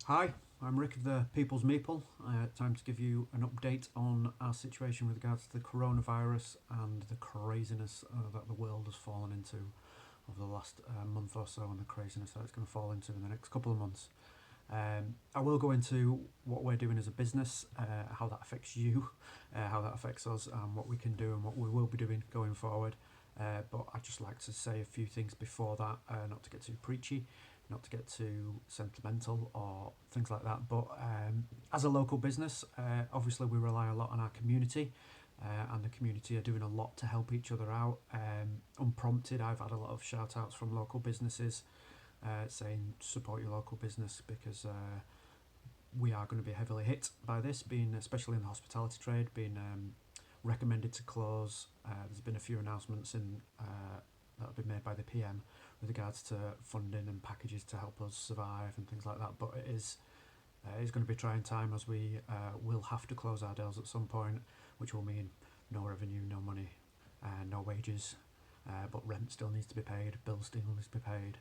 Hi, I'm Rick of the People's Meeple. Time to give you an update on our situation with regards to the coronavirus and the craziness that the world has fallen into over the last month or so, and the craziness that it's going to fall into in the next couple of months. I will go into what we're doing as a business, how that affects you, how that affects us, and what we can do and what we will be doing going forward. But I'd just like to say a few things before that, not to get too preachy, not to get too sentimental or things like that. But as a local business, obviously we rely a lot on our community, and the community are doing a lot to help each other out. Unprompted, I've had a lot of shout outs from local businesses saying support your local business because we are going to be heavily hit by this, being especially in the hospitality trade, being recommended to close. There's been a few announcements that have been made by the PM with regards to funding and packages to help us survive and things like that. But it's going to be a trying time as we will have to close our doors at some point, which will mean no revenue, no money, no wages, but rent still needs to be paid, bills still needs to be paid,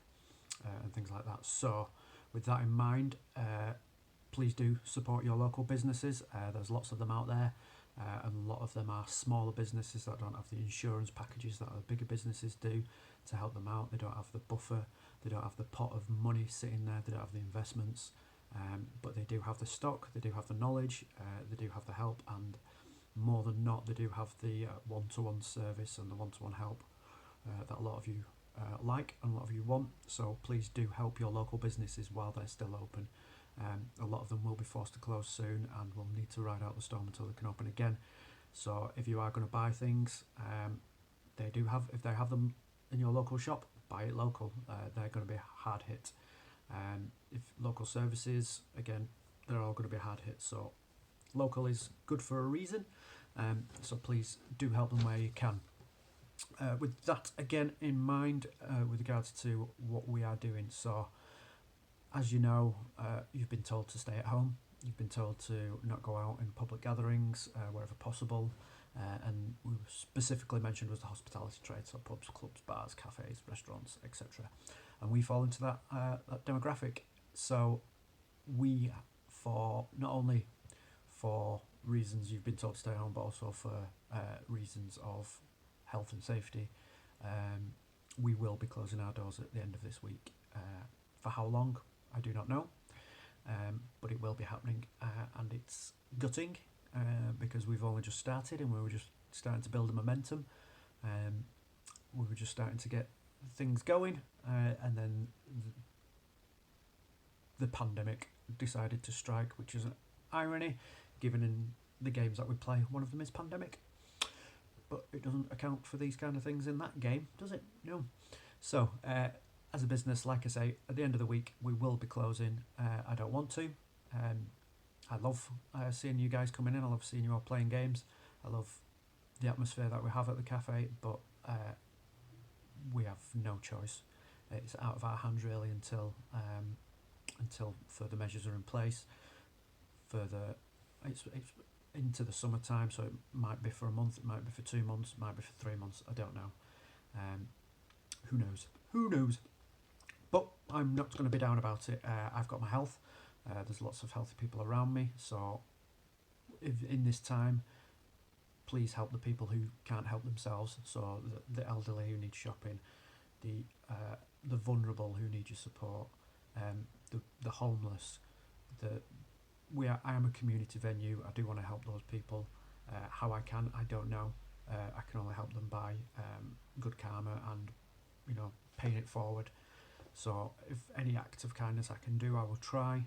and things like that. So, with that in mind, please do support your local businesses. There's lots of them out there, and a lot of them are smaller businesses that don't have the insurance packages that the bigger businesses do to help them out. They don't have the buffer, they don't have the pot of money sitting there, they don't have the investments, but they do have the stock, they do have the knowledge, they do have the help, and more than not, they do have the one-to-one service and the one-to-one help that a lot of you like and a lot of you want. So please do help your local businesses while they're still open. A lot of them will be forced to close soon and will need to ride out the storm until they can open again. So if you are going to buy things, they do have, if they have them in your local shop, buy it local. They're going to be hard hit. If local services, again, they're all going to be hard hit. So local is good for a reason. So please do help them where you can. With that again in mind, with regards to what we are doing, so as you know, you've been told to stay at home. You've been told to not go out in public gatherings wherever possible, and we specifically mentioned was the hospitality trade, so pubs, clubs, bars, cafes, restaurants, etc. And we fall into that demographic. So we, for not only for reasons you've been told to stay home, but also for reasons of health and safety, we will be closing our doors at the end of this week. For how long, I do not know, but it will be happening, and it's gutting because we've only just started and we were just starting to build a momentum. We were just starting to get things going, and then the pandemic decided to strike, which is an irony, given in the games that we play, one of them is pandemic. But it doesn't account for these kind of things in that game, does it? No. So, as a business, like I say, at the end of the week, we will be closing. I don't want to. I love seeing you guys coming in. I love seeing you all playing games. I love the atmosphere that we have at the cafe, but we have no choice. It's out of our hands really until further measures are in place. Further, it's into the summertime, so it might be for a month, it might be for 2 months, it might be for 3 months. I don't know. Who knows? Who knows? But I'm not going to be down about it. I've got my health. There's lots of healthy people around me. So, if in this time, please help the people who can't help themselves. So the elderly who need shopping, the vulnerable who need your support, the homeless. I am a community venue. I do want to help those people. How I can, I don't know. I can only help them by good karma and paying it forward. So if any act of kindness I can do, I will try.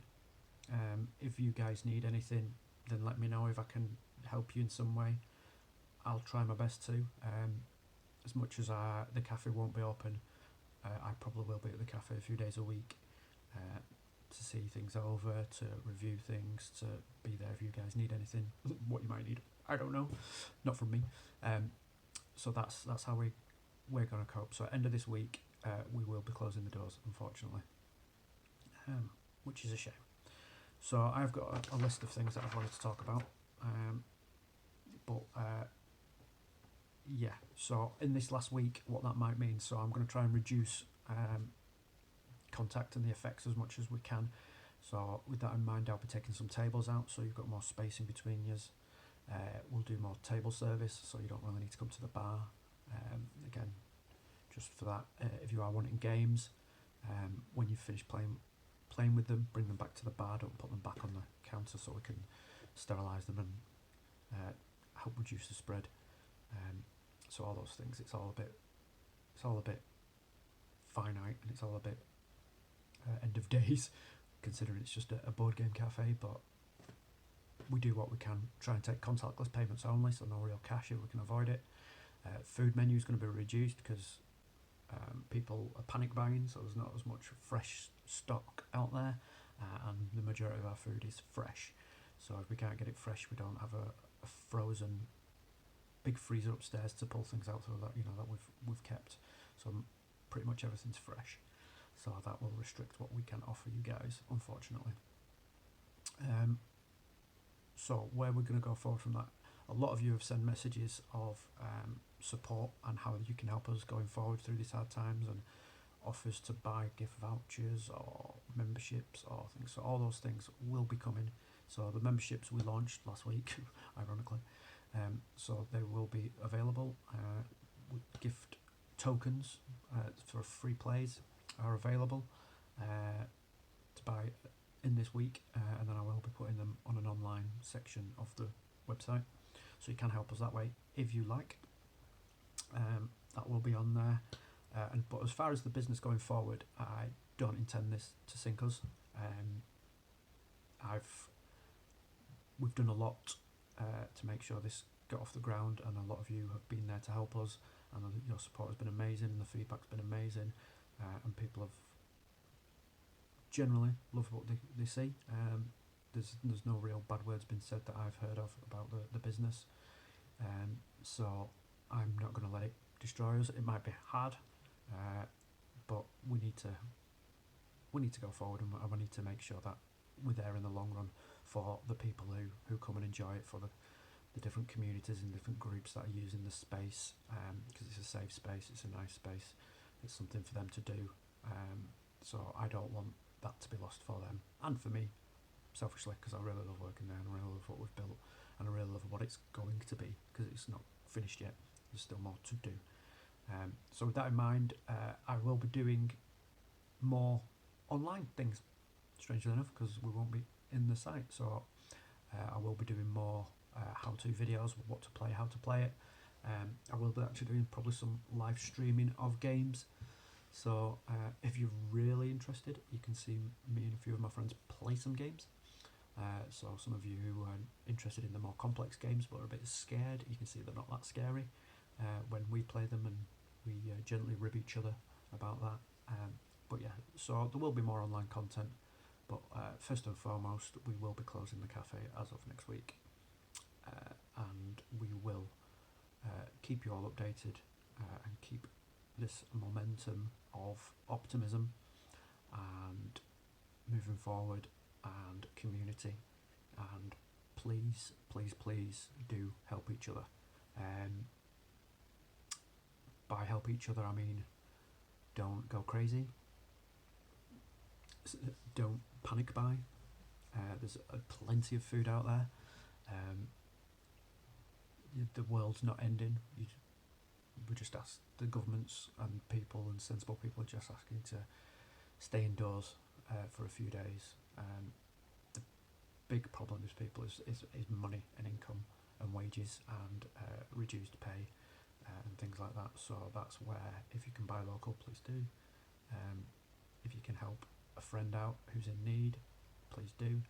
If you guys need anything, then let me know. If I can help you in some way, I'll try my best to. As much as the cafe won't be open, I probably will be at the cafe a few days a week to see things over, to review things, to be there if you guys need anything. What you might need, I don't know, not from me. So that's how we're going to cope. So at the end of this week, we will be closing the doors, unfortunately, which is a shame. So I've got a list of things that I've wanted to talk about, but yeah. So in this last week, what that might mean. So I'm going to try and reduce contact and the effects as much as we can. So with that in mind, I'll be taking some tables out so you've got more space in between yous. We'll do more table service, so you don't really need to come to the bar. Again, just for that, if you are wanting games, when you finish playing with them, bring them back to the bar. Don't put them back on the counter, so we can sterilise them and help reduce the spread. So all those things, it's all a bit finite, and it's all a bit end of days, considering it's just a board game cafe. But we do what we can, try and take contactless payments only, so no real cash if we can avoid it. Food menu is going to be reduced because people are panic buying, so there's not as much fresh stock out there, and the majority of our food is fresh. So if we can't get it fresh, we don't have a frozen big freezer upstairs to pull things out through that that we've kept. So pretty much everything's fresh. So that will restrict what we can offer you guys, unfortunately. So where we're going to go forward from that, a lot of you have sent messages of support and how you can help us going forward through these hard times, and offers to buy gift vouchers or memberships or things. So all those things will be coming. So the memberships we launched last week, ironically, so they will be available. Gift tokens for free plays are available to buy in this week, and then I will be putting them on an online section of the website, so you can help us that way if you like. That will be on there. But as far as the business going forward, I don't intend this to sink us. We've done a lot to make sure this got off the ground, and a lot of you have been there to help us, and your support has been amazing, and the feedback's been amazing, and people have generally loved what they see. There's no real bad words been said that I've heard of about the business, so I'm not going to let it destroy us. It might be hard, but we need to go forward, and we need to make sure that we're there in the long run for the people who come and enjoy it, for the different communities and different groups that are using the space, because it's a safe space, it's a nice space, it's something for them to do. So I don't want that to be lost for them and for me, selfishly, because I really love working there, and I really love what we've built, and I really love what it's going to be, because it's not finished yet. There's still more to do. So with that in mind, I will be doing more online things, strangely enough, because we won't be in the site. So I will be doing more how-to videos, what to play, how to play it. I will be actually doing probably some live streaming of games. So if you're really interested, you can see me and a few of my friends play some games. So some of you who are interested in the more complex games but are a bit scared, you can see they're not that scary when we play them, and we gently rib each other about that. But yeah, so there will be more online content, but first and foremost, we will be closing the cafe as of next week, and we will keep you all updated and keep this momentum of optimism and moving forward and community, and please do help each other. By help each other, I mean don't go crazy, don't panic buy. There's plenty of food out there. The world's not ending. We just ask the governments and people and sensible people are just asking to stay indoors for a few days. The big problem is people is money and income and wages and reduced pay and things like that. So that's where, if you can buy local, please do. If you can help a friend out who's in need, please do.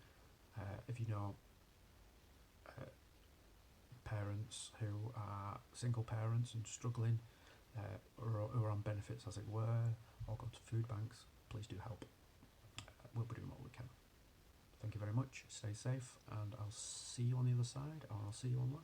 If you know parents who are single parents and struggling, or who are on benefits as it were, or go to food banks, please do help. We'll be doing what we can. Thank you very much. Stay safe, and I'll see you on the other side, or I'll see you online.